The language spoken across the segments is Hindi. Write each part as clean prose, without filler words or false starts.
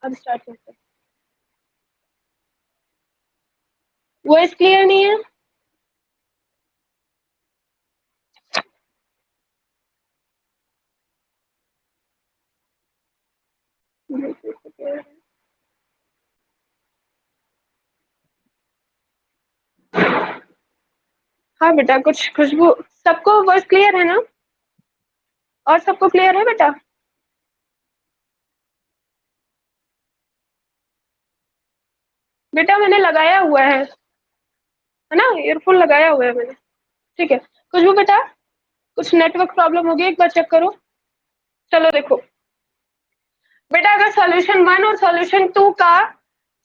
अब स्टार्ट करते हैं। वॉइस क्लियर नहीं है? हाँ बेटा, कुछ खुशबू, सबको वॉइस क्लियर है ना? और सबको क्लियर है बेटा? बेटा मैंने लगाया हुआ है ना, ईयरफोन लगाया हुआ है मैंने। ठीक है, खुशबू बेटा, कुछ नेटवर्क प्रॉब्लम होगी, एक बार चेक करो। चलो देखो बेटा, अगर सॉल्यूशन 1 और सॉल्यूशन 2 का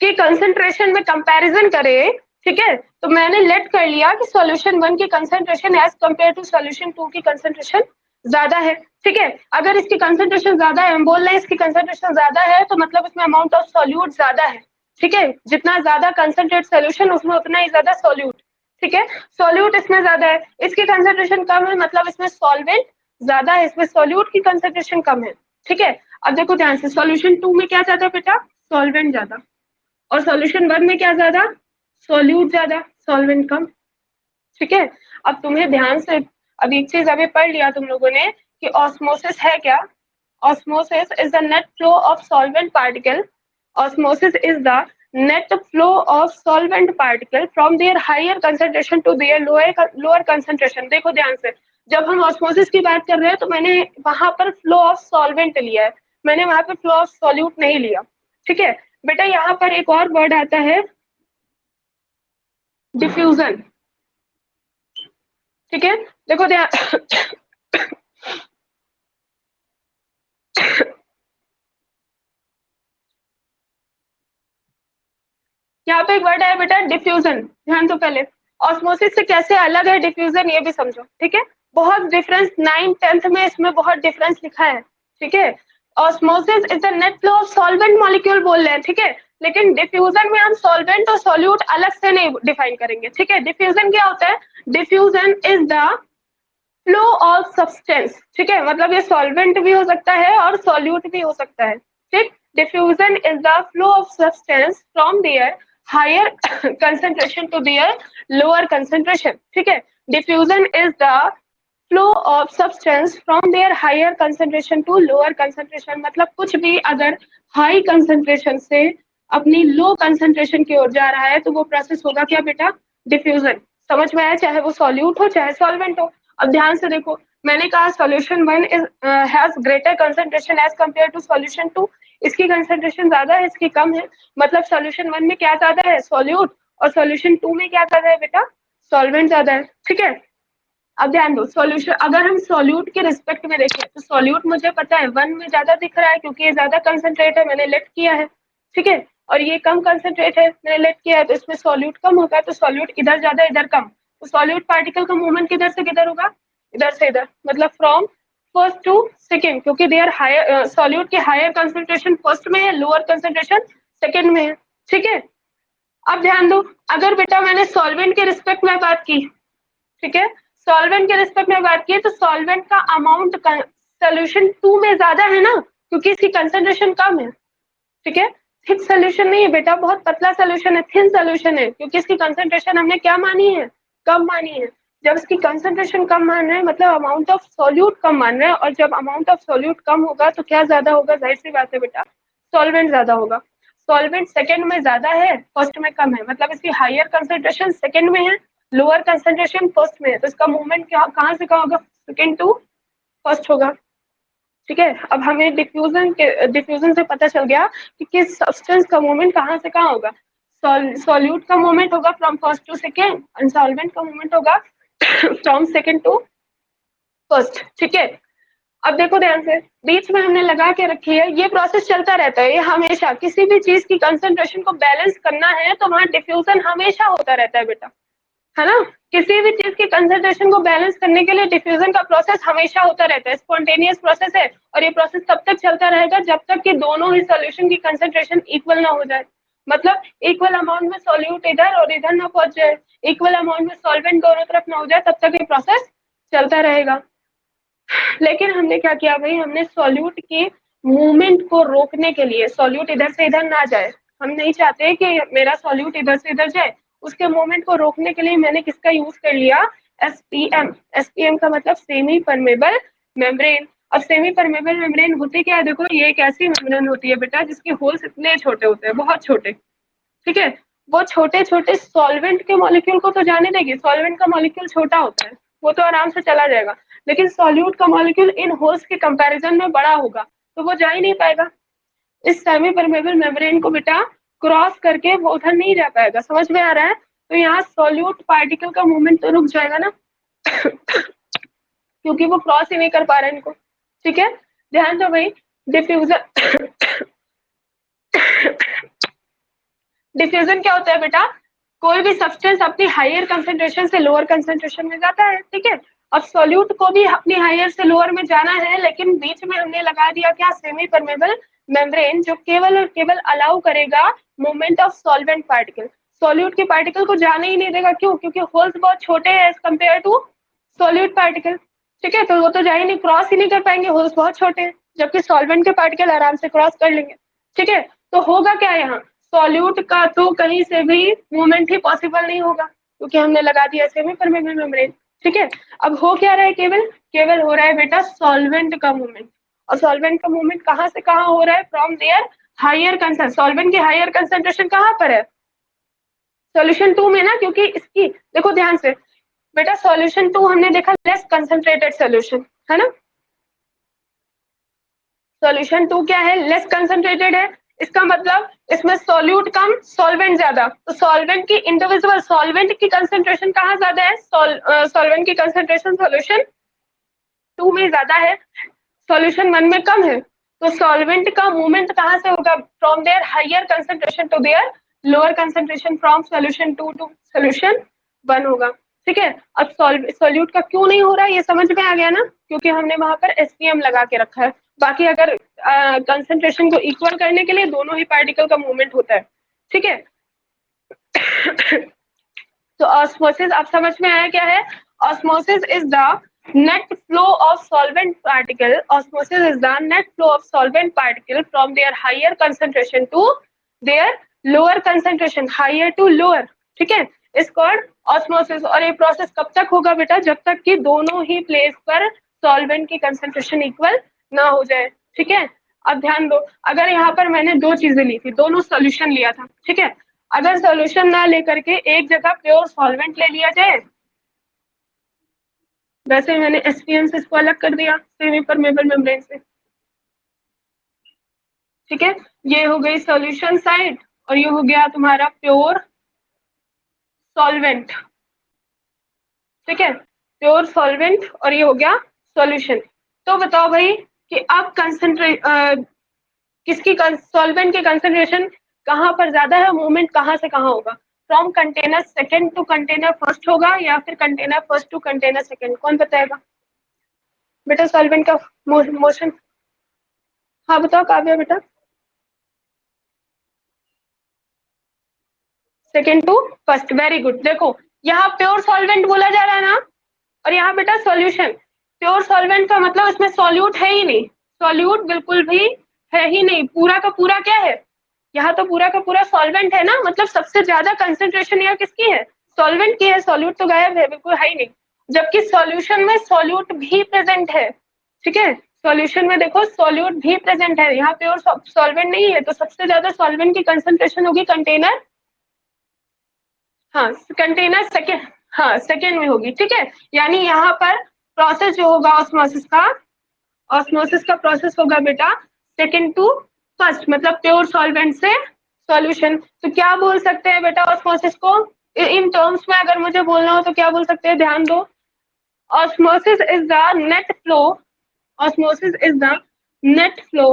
की कंसंट्रेशन में कंपैरिजन करें, ठीक है, तो मैंने लेट कर लिया कि सॉल्यूशन 1 की concentration as compare to solution 2 की कंसंट्रेशन ज्यादा है। ठीक है, अगर इसकी कंसंट्रेशन ज्यादा है, हम बोल रहे हैं इसकी कंसंट्रेशन ज्यादा है, तो मतलब इसमें अमाउंट ऑफ सॉल्यूट ज्यादा है। ठीक है, जितना ज्यादा कंसंट्रेट सोल्यूशन उसमें उतना ही ज्यादा सॉल्यूट। ठीक है, सॉल्यूट इसमें ज्यादा है, इसकी कंसंट्रेशन कम है, मतलब इसमें सॉल्वेंट ज्यादा है, इसमें सॉल्यूट की कंसंट्रेशन कम है। ठीक है, अब देखो ध्यान से, सॉल्यूशन 2 में क्या ज्यादा बेटा? सॉल्वेंट ज्यादा। और सॉल्यूशन 1 में क्या ज्यादा? सॉल्यूट ज्यादा, सॉल्वेंट कम। ठीक है, अब तुम्हें ध्यान से, अब एक चीज अभी पढ़ लिया तुम लोगों ने कि ऑस्मोसिस है क्या? Osmosis is the net flow of solvent particle. Osmosis is the net flow of solvent particle from their higher concentration to their lower concentration. देखो ध्यान से, जब हम ऑस्मोसिस की बात कर रहे हैं तो मैंने वहां पर फ्लो ऑफ सॉल्वेंट लिया है, मैंने वहां पर फ्लो ऑफ सॉल्यूट नहीं लिया। ठीक है बेटा, यहाँ पर एक और वर्ड आता है डिफ्यूजन। ठीक है, देखो ध्यान यहाँ पे एक वर्ड है बेटा डिफ्यूजन, ध्यान दो पहले। ऑस्मोसिस से कैसे अलग है डिफ्यूजन, ये भी समझो। ठीक है, बहुत डिफरेंस, 9th-10th में इसमें बहुत डिफरेंस लिखा है। ठीक है, osmosis is the net flow of solvent molecule बोल रहे हैं। ठीक है, लेकिन डिफ्यूजन में हम सॉल्वेंट और सॉल्यूट अलग से नहीं डिफाइन करेंगे। ठीक है, डिफ्यूजन क्या होता है? Diffusion is the flow of substance. ठीक है, मतलब ये सॉल्वेंट भी हो सकता है और सॉल्यूट भी हो सकता है। ठीक, diffusion is the flow of substance from their higher concentration to their lower concentration. ठीक है, diffusion is the flow of substance from their higher concentration to lower concentration, मतलब कुछ भी अगर हाई कंसंट्रेशन से अपनी लो कंसंट्रेशन की ओर जा रहा है तो वो प्रोसेस होगा क्या बेटा? डिफ्यूजन। समझ में आया, चाहे वो सॉल्यूट हो चाहे सॉल्वेंट हो। अब ध्यान से देखो, मैंने कहा solution 1 is has greater concentration as compare to solution 2, इसकी कंसंट्रेशन ज्यादा है, इसकी कम है, मतलब सॉल्यूशन 1 में क्या ज्यादा है? सॉल्यूट। और सॉल्यूशन 2 में क्या ज्यादा है बेटा? सॉल्वेंट ज्यादा है। ठीक है, अब ध्यान दो, सॉल्यूशन अगर हम सॉल्यूट के रिस्पेक्ट में देखें तो सॉल्यूट मुझे पता है 1 में ज्यादा दिख रहा है क्योंकि ये ज्यादा कंसंट्रेट है, मैंने लेट किया है। ठीक है, और ये कम कंसंट्रेट है, मैंने लेट किया है, तो इसमें सॉल्यूट कम होगा, तो सॉल्यूट इधर ज्यादा इधर कम, तो सॉल्यूट पार्टिकल का मूवमेंट किधर से किधर होगा? इधर से इधर, मतलब फ्रॉम फर्स्ट टू सेकेंड, क्योंकि देयर हायर सॉल्यूट की हायर कंसंट्रेशन फर्स्ट में है, लोअर कंसंट्रेशन सेकेंड में है। ठीक है, अब ध्यान दो, अगर बेटा मैंने सॉल्वेंट के रिस्पेक्ट में बात की, ठीक है, सॉल्वेंट के रिस्पेक्ट में बात की, तो सॉल्वेंट का अमाउंट सोल्यूशन 2 में ज्यादा है ना, क्योंकि इसकी कंसंट्रेशन कम है। ठीक है, थिक सोल्यूशन नहीं है बेटा, बहुत पतला सोल्यूशन है, थिन सोल्यूशन है, क्योंकि इसकी कंसंट्रेशन हमने क्या मानी है? कम मानी है। जब इसकी कंसंट्रेशन कम मान रहे हैं मतलब अमाउंट ऑफ सॉल्यूट कम मान रहे हैं, और जब अमाउंट ऑफ सॉल्यूट कम होगा तो क्या ज्यादा होगा? जाहिर सी बात है बेटा, सॉल्वेंट ज्यादा होगा। सॉल्वेंट सेकेंड में ज्यादा है, फर्स्ट में कम है, मतलब इसकी हायर कंसंट्रेशन सेकेंड में है, लोअर कंसंट्रेशन फर्स्ट में है, तो इसका मूवमेंट कहाँ से कहाँ होगा? सेकेंड टू फर्स्ट होगा। ठीक है, अब हमें डिफ्यूजन से पता चल गया कि किस सब्सटेंस का मूवमेंट कहाँ से कहाँ होगा। सॉल्यूट का मूवमेंट होगा from first to second, and solvent का मूवमेंट होगा फ्रॉम सेकेंड टू फर्स्ट। ठीक है, अब देखो ध्यान से, बीच में हमने लगा के रखी है, ये प्रोसेस चलता रहता है, ये हमेशा किसी भी चीज की कंसंट्रेशन को बैलेंस करना है तो वहां डिफ्यूजन हमेशा होता रहता है बेटा, है ना। किसी भी चीज की कंसंट्रेशन को बैलेंस करने के लिए डिफ्यूजन का प्रोसेस हमेशा होता रहता है, स्पॉन्टेनियस प्रोसेस है, और ये प्रोसेस तब तक चलता रहेगा जब तक कि दोनों ही सोल्यूशन की कंसंट्रेशन इक्वल ना हो जाए, मतलब इक्वल अमाउंट में सॉल्यूट इधर और इधर ना पहुंच जाए, इक्वल अमाउंट में सॉल्वेंट दोनों तरफ ना हो जाए, तब तक ये प्रोसेस चलता रहेगा। लेकिन हमने क्या किया भाई, हमने सॉल्यूट की मूवमेंट को रोकने के लिए, सॉल्यूट इधर से इधर ना जाए, हम नहीं चाहते कि मेरा सॉल्यूट इधर से इधर जाए, उसके मूवमेंट को रोकने के लिए मैंने किसका यूज कर लिया, एसपीएम। एसपीएम का मतलब सेमी परमेबल मेम्ब्रेन। अब सेमी परमेबल मेम्ब्रेन होती क्या है, देखो ये एक ऐसी मेम्ब्रेन होती है बेटा जिसके होल्स इतने छोटे होते हैं, बहुत छोटे, ठीक है। वो छोटे छोटे सॉल्वेंट के मॉलिक्यूल को तो जाने देगी, सॉल्वेंट का मॉलिक्यूल छोटा होता है, वो तो आराम से चला जाएगा, लेकिन सॉल्यूट का मॉलिक्यूल इन होल्स के कंपैरिजन में बड़ा होगा, तो वो जा ही नहीं पाएगा। इस सेमी परमेबल मेम्ब्रेन को बेटा क्रॉस करके वो उधर नहीं जा पाएगा, समझ में आ रहा है। तो यहाँ सॉल्यूट पार्टिकल का मूवमेंट तो रुक जाएगा ना क्योंकि वो क्रॉस ही नहीं कर पा रहे इनको, ठीक है। ध्यान दो भाई, डिफ्यूजन डिफ्यूजन क्या होता है बेटा, कोई भी सब्सटेंस अपनी हायर कंसेंट्रेशन से लोअर कंसेंट्रेशन में जाता है, ठीक है। अब सॉल्यूट को भी अपनी हायर से लोअर में जाना है, लेकिन बीच में हमने लगा दिया क्या, सेमी परमेबल मेम्ब्रेन, जो केवल और केवल अलाउ करेगा movement of solvent particle. Solute के पार्टिकल को जाने ही नहीं देगा, क्यों, क्योंकि होल्स बहुत छोटे हैं as compare to solute particle, ठीक है। तो वो तो जा ही नहीं, क्रॉस ही नहीं कर पाएंगे, होल्स बहुत छोटे हैं, जबकि सॉल्वेंट के पार्टिकल आराम से क्रॉस कर लेंगे, ठीक है। तो होगा क्या यहाँ, सॉल्यूट का तो कहीं से भी मूवमेंट ही पॉसिबल नहीं होगा, क्योंकि हमने लगा दिया सेमी परमेबल मेम्ब्रेन, ठीक है। अब हो क्या रहा है, केवल केवल हो रहा है बेटा सॉल्वेंट का मूवमेंट, और सॉल्वेंट का मूवमेंट कहाँ से कहाँ हो रहा है, from their higher concentration. Solvent की हायर कंसेंट्रेशन कहाँ पर है, सॉल्यूशन 2 में ना, क्योंकि इसकी देखो ध्यान से बेटा, सॉल्यूशन 2 हमने देखा लेस कंसंट्रेटेड सॉल्यूशन है ना, सॉल्यूशन 2 क्या है, लेस कंसंट्रेटेड है, इसका मतलब इसमें सॉल्यूट कम सॉल्वेंट ज्यादा, तो सॉल्वेंट की इंडिविजुअल सॉल्वेंट की कंसंट्रेशन कहाँ ज्यादा है, सॉल्वेंट की कंसंट्रेशन सॉल्यूशन 2 में ज्यादा है, सॉल्यूशन 1 में कम है, तो सॉल्वेंट का मूवमेंट कहाँ से होगा, from their higher concentration to their lower concentration, from solution 2 to solution 1 होगा, ठीक है। अब सॉल्यूट का क्यों नहीं हो रहा है ये समझ में आ गया ना, क्योंकि हमने वहां पर एसपीएम लगा के रखा है। बाकी अगर कंसंट्रेशन को इक्वल करने के लिए दोनों ही पार्टिकल का मूवमेंट होता है, ठीक है। तो ऑस्मोसिस अब समझ में आया क्या है, osmosis is the net flow of solvent particle, osmosis is the net flow of solvent particle from their higher concentration to their lower concentration, higher to lower, ठीक है, इस कॉल्ड ऑस्मोसिस। और ये प्रोसेस कब तक होगा बेटा, जब तक कि दोनों ही प्लेस पर सॉल्वेंट की कंसंट्रेशन इक्वल ना हो जाए, ठीक है। अब ध्यान दो, अगर यहाँ पर मैंने दो चीजें ली थी, दोनों सोल्यूशन लिया था, ठीक है, अगर सोल्यूशन ना लेकर के एक जगह प्योर सॉल्वेंट ले लिया जाए, वैसे मैंने एसपीएम से इसको अलग कर दिया सेमी परमेबल मेम्ब्रेन से, ठीक है। ये हो गई सॉल्यूशन साइड और ये हो गया तुम्हारा प्योर सॉल्वेंट, ठीक है, प्योर सॉल्वेंट और ये हो गया सॉल्यूशन। तो बताओ भाई कि अब कंसंट्रेट किसकी सॉल्वेंट की कंसंट्रेशन कहाँ पर ज्यादा है, मूवमेंट कहाँ से कहाँ होगा, from container second to container first होगा या फिर container first to container second, कौन बताएगा बेटा सॉल्वेंट का मोशन। हाँ बताओ काव्या बेटा, second to first, very good. देखो यहाँ प्योर सॉल्वेंट बोला जा रहा है ना, और यहाँ बेटा सॉल्यूशन। प्योर सॉल्वेंट का मतलब इसमें सॉल्यूट है ही नहीं, सॉल्यूट बिल्कुल भी है ही नहीं, पूरा का पूरा क्या है, यहाँ तो पूरा का पूरा सॉल्वेंट है ना, मतलब सबसे ज्यादा कंसेंट्रेशन यहाँ किसकी है, सॉल्वेंट की है, सॉल्यूट तो गायब है, बिल्कुल है ही नहीं। जबकि सॉल्यूशन में सॉल्यूट भी प्रेजेंट है, ठीक है, सॉल्यूशन में देखो सॉल्यूट भी प्रेजेंट है, यहाँ प्योर सॉल्वेंट नहीं है, तो सबसे ज्यादा सॉल्वेंट की कंसेंट्रेशन होगी कंटेनर, हाँ कंटेनर सेकेंड, हाँ सेकेंड में होगी, ठीक है। यानी यहाँ पर प्रोसेस जो होगा ऑस्मोसिस का प्रोसेस होगा बेटा सेकेंड टू फर्स्ट, मतलब प्योर सॉल्वेंट से सॉल्यूशन। तो क्या बोल सकते हैं बेटा ऑस्मोसिस को, इन टर्म्स में अगर मुझे बोलना हो तो क्या बोल सकते हैं, ध्यान दो, osmosis is the net flow, osmosis is the net flow,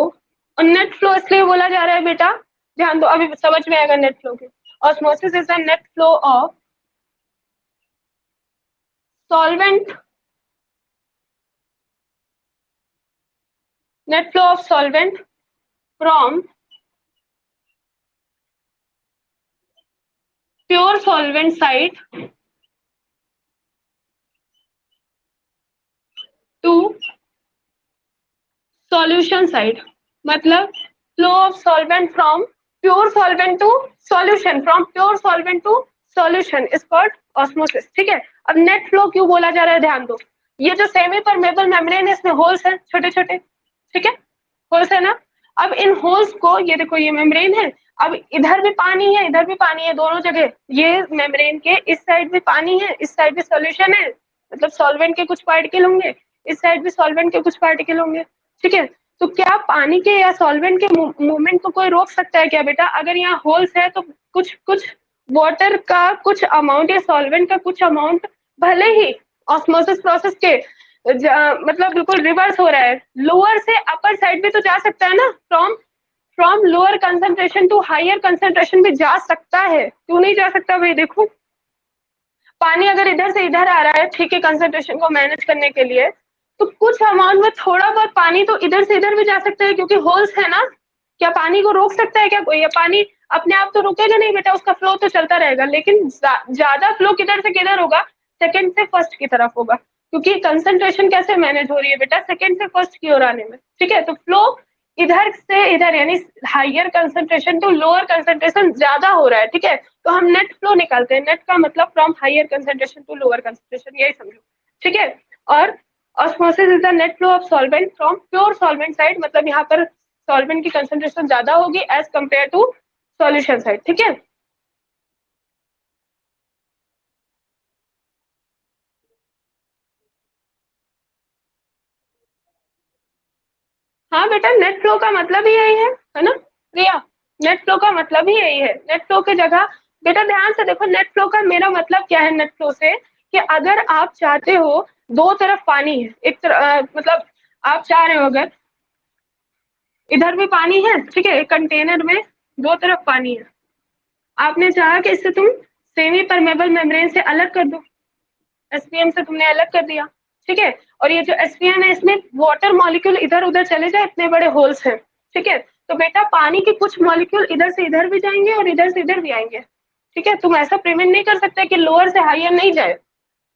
और नेट फ्लो इसलिए बोला जा रहा है बेटा, ध्यान दो अभी समझ में आएगा नेट फ्लो के, osmosis is the net flow of solvent, net flow of solvent from pure solvent side to solution side, मतलब flow of solvent from pure solvent to solution, from pure solvent to solution is called osmosis. ठीक है, अब नेट फ्लो क्यों बोला जा रहा है, ध्यान दो। ये जो सेमी परमेबल मेम्ब्रेन है इसमें होल्स है छोटे छोटे, ठीक है, होल्स है ना। अब इन होल्स को, ये देखो ये मेम्ब्रेन है, अब इधर भी पानी है इधर भी पानी है, दोनों जगह ये मेम्ब्रेन के इस साइड भी पानी है इस साइड भी सॉल्यूशन है, मतलब सॉल्वेंट के कुछ पार्टिकल होंगे, इस साइड भी सॉल्वेंट के कुछ पार्टिकल होंगे। ठीक है, तो क्या पानी के या सॉल्वेंट के मूवमेंट को कोई रोक सकता है क्या बेटा? अगर यहाँ होल्स है तो कुछ कुछ वाटर का कुछ अमाउंट या सॉल्वेंट का कुछ अमाउंट भले ही ऑस्मोसिस प्रोसेस के मतलब बिल्कुल रिवर्स हो रहा है, लोअर से अपर साइड भी तो जा सकता है ना, from from lower concentration to higher concentration भी जा सकता है, क्यों नहीं जा सकता भाई? देखो पानी अगर इधर से इधर आ रहा है, ठीक है, कंसंट्रेशन को मैनेज करने के लिए, तो कुछ अमाउंट में थोड़ा बहुत पानी तो इधर से इधर भी जा सकता है क्योंकि होल्स है ना। क्या पानी को रोक सकता है क्या कोई? या पानी अपने आप तो रुकेगा नहीं बेटा, उसका फ्लो तो चलता रहेगा, लेकिन ज्यादा फ्लो किधर से किधर होगा? सेकंड से फर्स्ट की तरफ होगा, क्योंकि कंसंट्रेशन कैसे मैनेज हो रही है बेटा? सेकंड से फर्स्ट की ओर आने में। ठीक है, तो फ्लो इधर से इधर यानी higher concentration to lower concentration ज्यादा हो रहा है। ठीक है, तो हम नेट फ्लो निकालते हैं, नेट का मतलब from higher concentration to lower concentration, यही समझो। ठीक है, और osmosis is the net flow of solvent from pure solvent side, मतलब यहाँ पर सॉल्वेंट की कंसंट्रेशन ज्यादा होगी as compare to solution side. ठीक है, हाँ बेटा, नेट फ्लो का मतलब ही यही है ना प्रिया? नेट फ्लो का मतलब ही यही है। नेट फ्लो की जगह बेटा ध्यान से देखो, नेट फ्लो का मेरा मतलब क्या है नेट फ्लो से, कि अगर आप चाहते हो दो तरफ पानी है, मतलब आप चाह रहे हो अगर इधर भी पानी है, ठीक है, एक कंटेनर में दो तरफ पानी है, आपने चाहा कि इससे तुम सेमी परमेबल मेम्ब्रेन से अलग कर दो, एसपीएम से तुमने अलग कर दिया। ठीक है, और ये जो एसपीएम है इसमें वाटर मॉलिक्यूल इधर उधर चले जाए, इतने बड़े होल्स हैं। ठीक है, तो बेटा पानी के कुछ मॉलिक्यूल इधर से इधर भी जाएंगे और इधर से इधर भी आएंगे। ठीक है, तुम ऐसा प्रिवेंट नहीं कर सकते कि लोअर से हायर नहीं जाए,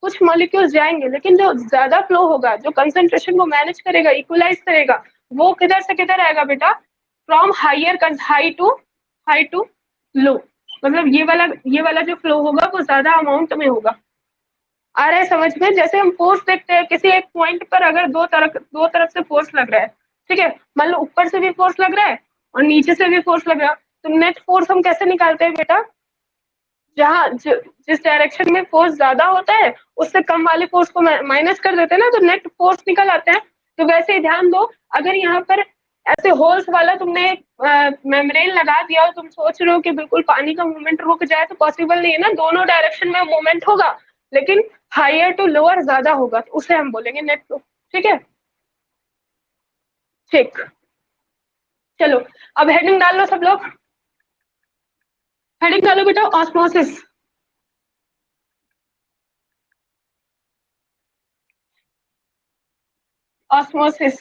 कुछ मॉलिक्यूल्स जाएंगे, लेकिन जो ज्यादा फ्लो होगा, जो कंसंट्रेशन को मैनेज करेगा, इक्वलाइज करेगा, वो किधर से किधर आएगा बेटा? From higher high to low, मतलब ये वाला जो फ्लो होगा वो ज्यादा अमाउंट में होगा। आ रहा है समझ में? जैसे हम फोर्स देखते हैं, किसी एक पॉइंट पर अगर दो तरफ से फोर्स लग रहा है, ठीक है, मान लो ऊपर से भी फोर्स लग रहा है और नीचे से भी फोर्स लग रहा है, तो नेट फोर्स हम कैसे निकालते हैं बेटा? जहाँ जिस डायरेक्शन में फोर्स ज्यादा होता है उससे कम वाले फोर्स को माइनस कर देते हैं ना, तो नेट फोर्स निकल आते हैं। तो वैसे ही ध्यान दो, अगर यहाँ पर ऐसे होल्स वाला तुमने मेम्ब्रेन लगा दिया और तुम सोच रहे हो कि बिल्कुल पानी का मूवमेंट रुक जाए, तो पॉसिबल नहीं है ना, दोनों डायरेक्शन में मूवमेंट होगा, लेकिन हायर टू लोअर ज्यादा होगा, तो उसे हम बोलेंगे नेट फ्लो। ठीक है, ठीक, चलो अब हेडिंग डाल लो सब लोग, हेडिंग डालो बेटा, ऑस्मोसिस। ऑस्मोसिस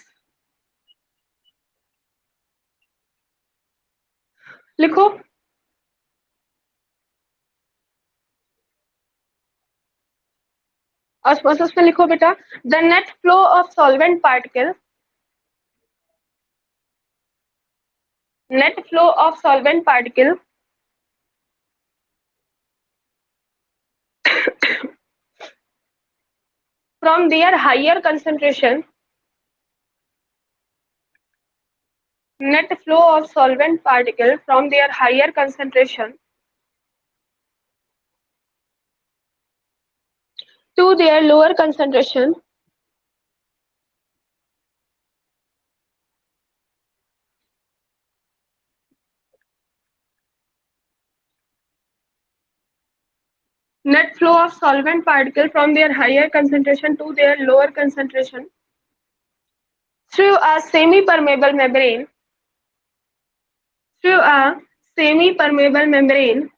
लिखो, ऑस्मोसिस में लिखो बेटा, the net flow of solvent particle, net flow of solvent particle from their higher concentration, net flow of solvent particle from their higher concentration to their lower concentration, net flow of solvent particle from their higher concentration to their lower concentration through a semi-permeable membrane, through a semi-permeable membrane,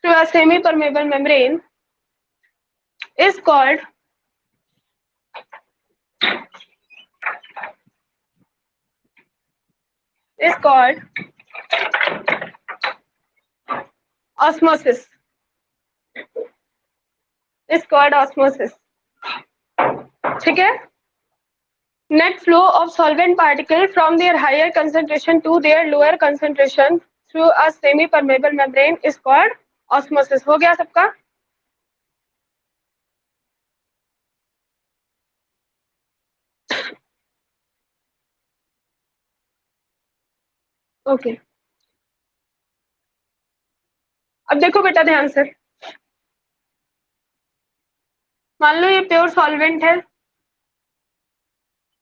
through a semi-permeable membrane is called is called osmosis, is called osmosis. ठीक है। Net flow of solvent particle from their higher concentration to their lower concentration through a semi permeable membrane is called osmosis. हो गया सबका? ओके। अब देखो बेटा ध्यान से, मान लो ये प्योर सॉल्वेंट है,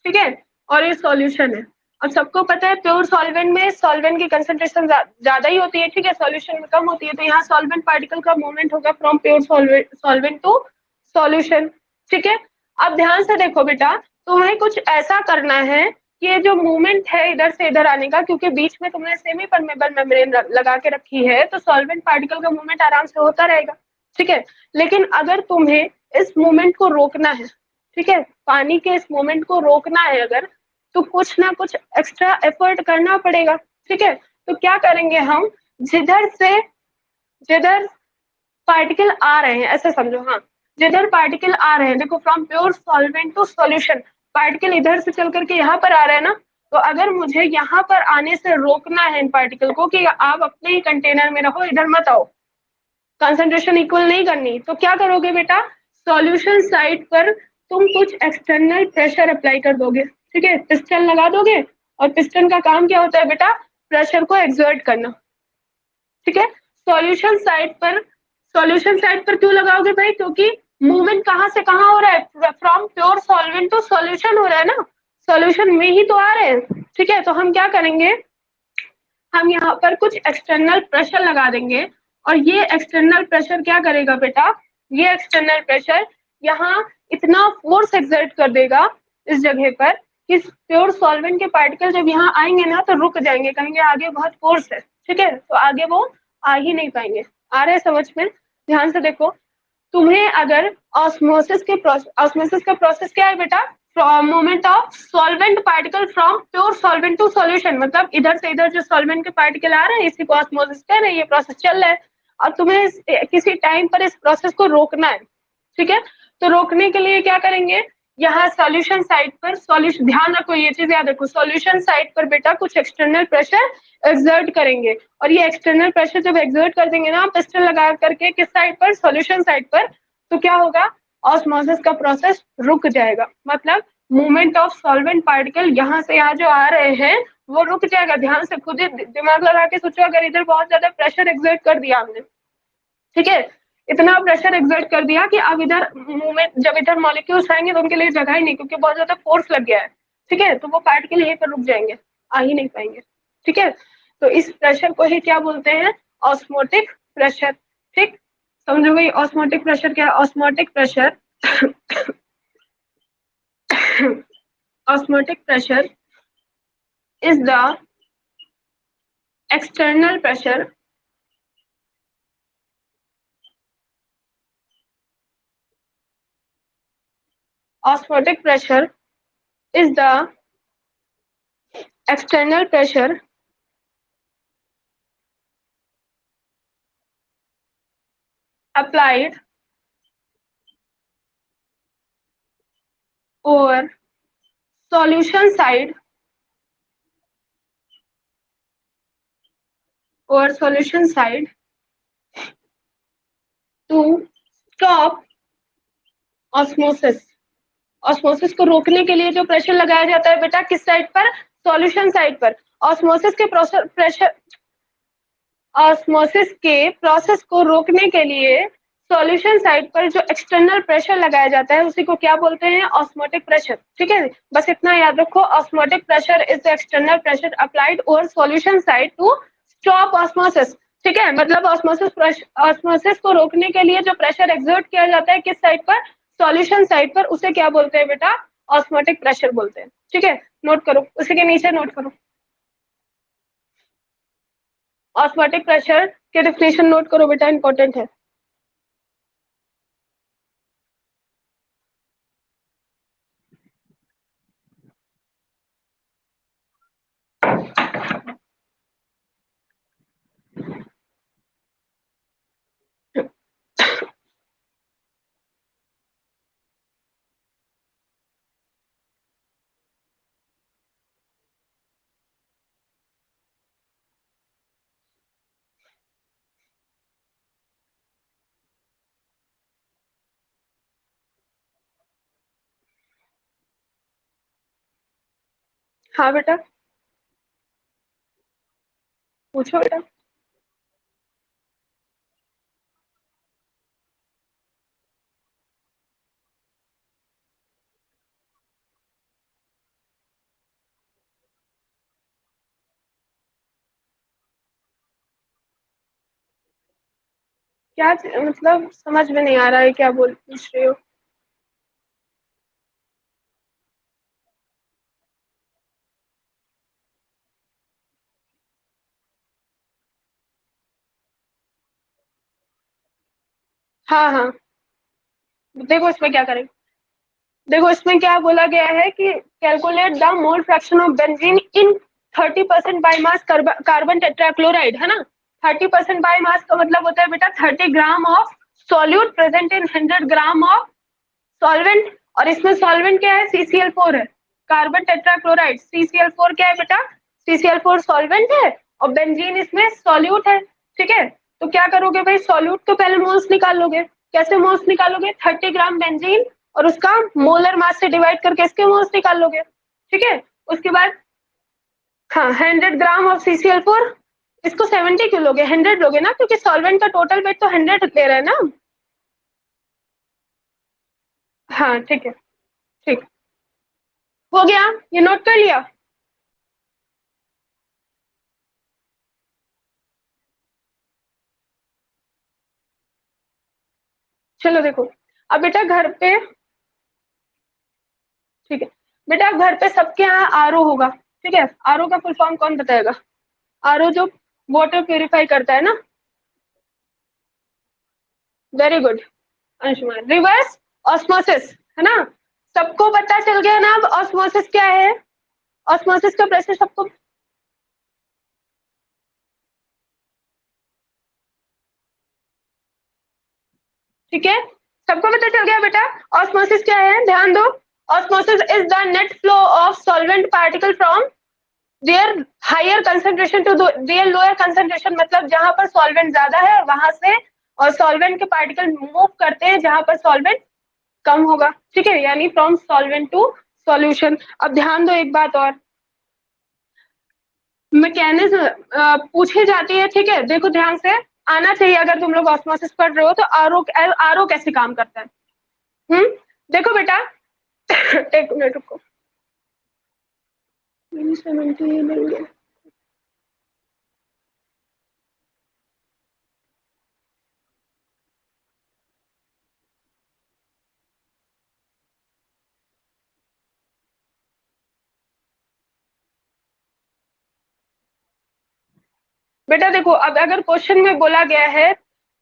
ठीक है, और ये सॉल्यूशन है। अब सबको पता है प्योर सॉल्वेंट में सॉल्वेंट की कंसंट्रेशन ज्यादा ही होती है, ठीक है, सॉल्यूशन में कम होती है। तो यहाँ सॉल्वेंट पार्टिकल का मूवमेंट होगा from pure solvent to solution, ठीक है। अब ध्यान से देखो बेटा, तुम्हें कुछ ऐसा करना है कि ये जो मूवमेंट है इधर से इधर आने का, क्योंकि बीच में तुमने सेमी परमेबल मेम्ब्रेन लगा के रखी है, तो सॉल्वेंट पार्टिकल का मूवमेंट आराम से होता रहेगा, ठीक है। लेकिन अगर तुम्हें इस मूवमेंट को रोकना है, ठीक है, पानी के इस मूवमेंट को रोकना है अगर, तो कुछ ना कुछ एक्स्ट्रा एफर्ट करना पड़ेगा, ठीक है। तो क्या करेंगे हम, जिधर से जिधर पार्टिकल आ रहे हैं, ऐसे समझो, हाँ, जिधर पार्टिकल आ रहे हैं, देखो from pure solvent to solution, particle इधर से चल करके यहाँ पर आ रहे हैं ना, तो अगर मुझे यहाँ पर आने से रोकना है इन पार्टिकल को कि आप अपने ही कंटेनर में रहो, इधर मत आओ, कंसंट्रेशन इक्वल नहीं करनी, तो क्या करोगे बेटा, सॉल्यूशन साइड पर तुम कुछ एक्सटर्नल प्रेशर अप्लाई कर दोगे, ठीक है, पिस्टन लगा दोगे। और पिस्टन का काम क्या होता है बेटा, प्रेशर को एक्सर्ट करना, ठीक है। सॉल्यूशन साइड पर क्यों लगाओगे भाई, क्योंकि मूवमेंट कहाँ से कहाँ हो रहा है, from pure solvent to solution हो रहा है ना, सॉल्यूशन में ही तो आ रहे हैं, ठीक है। तो हम क्या करेंगे, हम यहाँ पर कुछ एक्सटर्नल प्रेशर लगा देंगे, और ये एक्सटर्नल प्रेशर क्या करेगा बेटा, ये एक्सटर्नल प्रेशर यहाँ इतना फोर्स एक्सर्ट कर देगा इस जगह पर कि प्योर सॉल्वेंट के पार्टिकल जब यहाँ आएंगे ना तो रुक जाएंगे, कहेंगे आगे बहुत फोर्स है, ठीक है, तो आगे वो आ ही नहीं पाएंगे। आ रहे हैं समझ में? ध्यान से देखो, तुम्हें अगर ऑस्मोसिस का प्रोसेस क्या है बेटा, movement of solvent particle from pure solvent to solution, मतलब इधर से इधर जो सॉल्वेंट के पार्टिकल आ रहे हैं इसी को ऑस्मोसिस कह रहे हैं, ये प्रोसेस चल रहा है। और तुम्हें किसी टाइम पर इस प्रोसेस को रोकना है, ठीक है। तो रोकने के लिए क्या करेंगे, यहाँ सॉल्यूशन साइड पर, सॉल्यूशन, ध्यान रखो ये चीज याद रखो, सॉल्यूशन साइड पर बेटा कुछ एक्सटर्नल प्रेशर एक्सर्ट करेंगे, और ये एक्सटर्नल प्रेशर जब एक्सर्ट कर देंगे ना पिस्टन लगा करके किस साइड पर, सॉल्यूशन साइड पर, तो क्या होगा, ऑस्मोसिस का प्रोसेस रुक जाएगा, मतलब मूवमेंट ऑफ सॉल्वेंट पार्टिकल यहाँ से यहाँ जो आ रहे हैं वो रुक जाएगा। ध्यान से खुद ही दिमाग लगा के सोचो, अगर इधर बहुत ज्यादा प्रेशर एक्सर्ट कर दिया हमने, ठीक है, इतना प्रेशर एक्सर्ट कर दिया कि अब इधर मूवमेंट, जब इधर मॉलिक्यूल्स आएंगे तो उनके लिए जगह ही नहीं, क्योंकि बहुत ज्यादा फोर्स लग गया है, ठीक है, तो वो पार्टिकल यहीं पर रुक जाएंगे, आ ही नहीं पाएंगे, ठीक है। तो इस प्रेशर को ही क्या बोलते हैं, ऑस्मोटिक प्रेशर, ठीक। समझो भाई ऑस्मोटिक प्रेशर क्या है, osmotic pressure osmotic pressure is the external pressure osmotic pressure is the external pressure applied over solution side over solution side to stop osmosis। Osmosis को रोकने के लिए जो प्रेशर लगाया जाता है बेटा किस साइड पर, सॉल्यूशन साइड पर। ऑस्मोसिस के प्रेशर, ऑस्मोसिस के प्रोसेस को रोकने के लिए सॉल्यूशन साइड पर जो एक्सटर्नल प्रेशर लगाया जाता है उसी को क्या बोलते हैं, ऑस्मोटिक प्रेशर, ठीक है। बस इतना याद रखो, osmotic pressure is the external pressure applied over solution side to stop osmosis, ठीक है। मतलब ऑस्मोसिस को रोकने के लिए जो प्रेशर एक्सर्ट किया जाता है किस साइड पर, सॉल्यूशन साइड पर, उसे क्या बोलते हैं बेटा, ऑस्मोटिक प्रेशर बोलते हैं, ठीक है। नोट करो, उसी के नीचे नोट करो, ऑस्मोटिक प्रेशर के डेफिनेशन नोट करो बेटा, इंपॉर्टेंट है। हाँ बेटा, पूछो बेटा। क्या मतलब समझ में नहीं आ रहा है, क्या बोल पूछ रहे हो? हाँ हाँ, देखो इसमें क्या करें। देखो इसमें क्या बोला गया है कि calculate the mole fraction of benzene in 30% by mass carbon tetrachloride, है ना। 30% बाई मास का मतलब होता है बेटा 30 gram of solute present in 100 gram of solvent. और इसमें सॉल्वेंट क्या है? CCl4 है। कार्बन टेट्राक्लोराइड CCl4 क्या है बेटा? CCl4 सॉल्वेंट है, और बेंजीन इसमें सॉल्यूट है। ठीक है, तो क्या करोगे भाई, सॉल्यूट को पहले मोल्स निकाल लोगे। कैसे मोल्स निकालोगे? 30 ग्राम बेंजीन और उसका मोलर मास से डिवाइड करके इसके मोल्स निकाल लोगे। ठीक है, उसके बाद हाँ 100 ग्राम ऑफ CCl4, इसको 70 क्यों लोगे, 100 लोगे ना, क्योंकि सॉल्वेंट का टोटल वेट तो 100 ले रहा है ना। हाँ ठीक है, ठीक। हो गया, ये नोट कर लिया। चलो देखो, अब बेटा घर पे, ठीक है बेटा, घर पे सबके यहाँ आरओ होगा। ठीक है, आरओ का फुल फॉर्म कौन बताएगा? आरओ जो वाटर प्यूरिफाई करता है ना। Very good Anshuman. Reverse osmosis, है ना। सबको पता चल गया ना अब ऑस्मोसिस क्या है? ऑस्मोसिस का प्रोसेस सबको, ठीक है, सबको पता चल गया बेटा। ऑस्मोसिस क्या है, ध्यान दो। Osmosis is the net flow of solvent particle from their higher concentration to their lower concentration, मतलब जहां पर सॉल्वेंट ज्यादा है वहां से और सॉल्वेंट के पार्टिकल मूव करते हैं जहां पर सॉल्वेंट कम होगा। ठीक है, यानी फ्रॉम सॉल्वेंट टू सॉल्यूशन। अब ध्यान दो एक बात और, मैकेनिज्म पूछी जाती है। ठीक है, देखो ध्यान से, आना चाहिए अगर तुम लोग ऑस्मोसिस पढ़ रहे हो तो। आरओ आरओ कैसे काम करता है। देखो बेटा एक मिनट रुको। 70 बेटा देखो, अब अगर क्वेश्चन में बोला गया है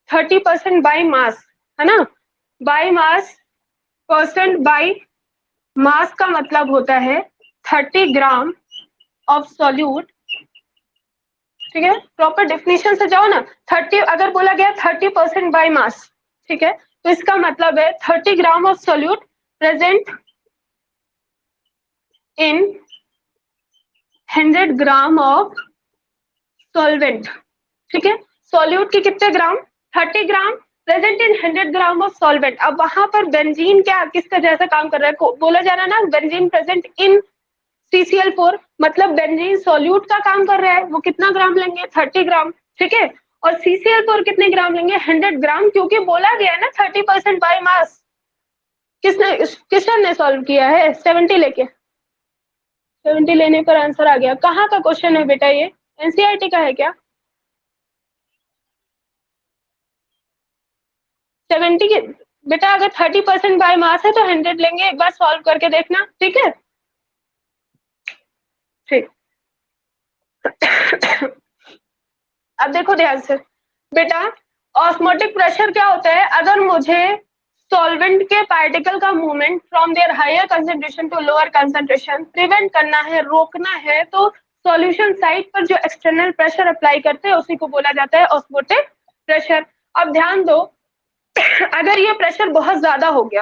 30% बाई मास, है ना, by mass, percent by mass का मतलब होता है 30 ग्राम ऑफ सॉल्यूट। ठीक है, प्रॉपर डेफिनेशन से जाओ ना। 30, अगर बोला गया 30% बाई मास, ठीक है, तो इसका मतलब है 30 gram of solute present in 100 gram of solvent. ठीक है, सॉल्यूट के कितने ग्राम? 30 ग्राम present in 100 gram of solvent. अब वहां पर बेंजीन क्या किसका जैसा काम कर रहा है, बोला जा रहा है ना, बेंजीन प्रेजेंट इन CCl4, मतलब बेंजीन सॉल्यूट का काम कर रहा है। वो कितना ग्राम लेंगे? 30 ग्राम। ठीक है, और CCl4 कितने ग्राम लेंगे? 100 ग्राम, क्योंकि बोला गया है ना 30% बाई मास। किसने, किशन ने सॉल्व किया है 70 लेके, 70 लेने पर आंसर आ गया। कहाँ का क्वेश्चन है बेटा ये? एनसीईआरटी का है क्या? 70 के बेटा, अगर 30% बाय मास है तो 100 लेंगे। एक बार सॉल्व करके देखना, ठीक है। ठीक अब देखो ध्यान से बेटा, ऑस्मोटिक प्रेशर क्या होता है? अगर मुझे सॉल्वेंट के पार्टिकल का movement from their higher concentration to lower concentration prevent करना है, रोकना है, तो सॉल्यूशन साइड पर जो एक्सटर्नल प्रेशर अप्लाई करते हैं उसी को बोला जाता है ऑस्मोटिक प्रेशर। अब ध्यान दो, अगर ये प्रेशर बहुत ज्यादा हो गया,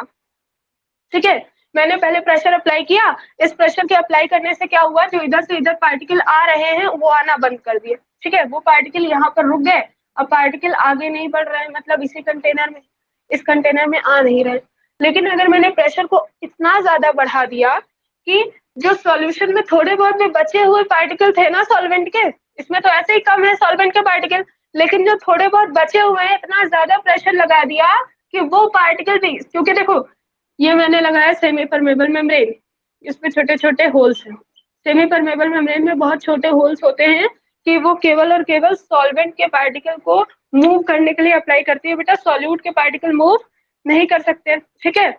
ठीक है, मैंने पहले प्रेशर अप्लाई किया, इस प्रेशर के अप्लाई करने से क्या हुआ, जो इधर से इधर पार्टिकल आ रहे हैं वो आना बंद कर दिए। ठीक है, वो पार्टिकल यहाँ पर रुक गए, अब पार्टिकल आगे नहीं बढ़ रहे हैं, मतलब इसी कंटेनर में, इस कंटेनर में आ नहीं रहे। लेकिन अगर मैंने प्रेशर को इतना ज्यादा बढ़ा दिया कि जो सॉल्यूशन में थोड़े बहुत भी बचे हुए पार्टिकल थे ना सॉल्वेंट के, इसमें तो ऐसे ही कम है सॉल्वेंट के पार्टिकल, लेकिन जो थोड़े बहुत बचे हुए हैं इतना ज्यादा प्रेशर लगा दिया कि वो पार्टिकल भी, क्योंकि देखो ये मैंने लगाया सेमी परमेबल मेम्ब्रेन, इसमें छोटे छोटे होल्स हैं। सेमी परमेबल मेम्ब्रेन में बहुत छोटे होल्स होते हैं कि वो केवल और केवल सॉल्वेंट के पार्टिकल को मूव करने के लिए अप्लाई करती है बेटा, सॉल्यूट के पार्टिकल मूव नहीं कर सकते। ठीक है,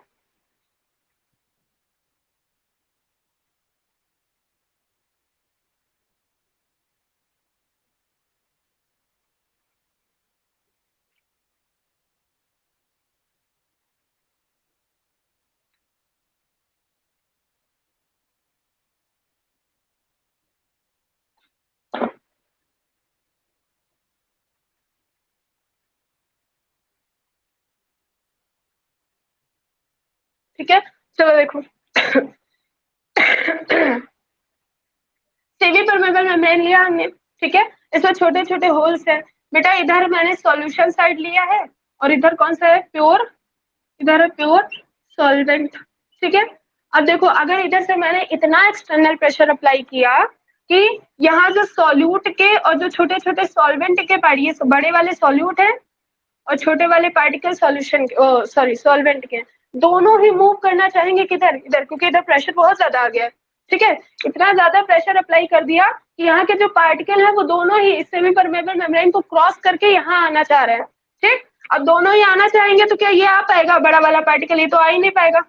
ठीक है, चलो देखो सेमी परमेबल मेम्ब्रेन लिया हमने, ठीक है, इसमें छोटे छोटे होल्स है बेटा, इधर मैंने सॉल्यूशन साइड लिया है और इधर कौन सा है, प्योर, इधर है प्योर सॉल्वेंट। ठीक है, अब देखो अगर इधर से मैंने इतना एक्सटर्नल प्रेशर अप्लाई किया कि यहाँ जो सॉल्यूट के और जो छोटे छोटे सॉल्वेंट के पार्ट, ये बड़े वाले सॉल्यूट है और छोटे वाले पार्टिकल सॉल्यूशन सॉरी सॉल्वेंट के, दोनों ही मूव करना चाहेंगे किधर, इधर, क्योंकि इधर प्रेशर बहुत ज्यादा आ गया है। ठीक है, इतना ज्यादा प्रेशर अप्लाई कर दिया कि यहाँ के जो पार्टिकल है वो दोनों ही सेमी परमेबल मेम्ब्रेन को क्रॉस करके यहाँ आना चाह रहे हैं। ठीक, अब दोनों ही आना चाहेंगे तो क्या ये आ पाएगा बड़ा वाला पार्टिकल, ये तो आ ही नहीं पाएगा।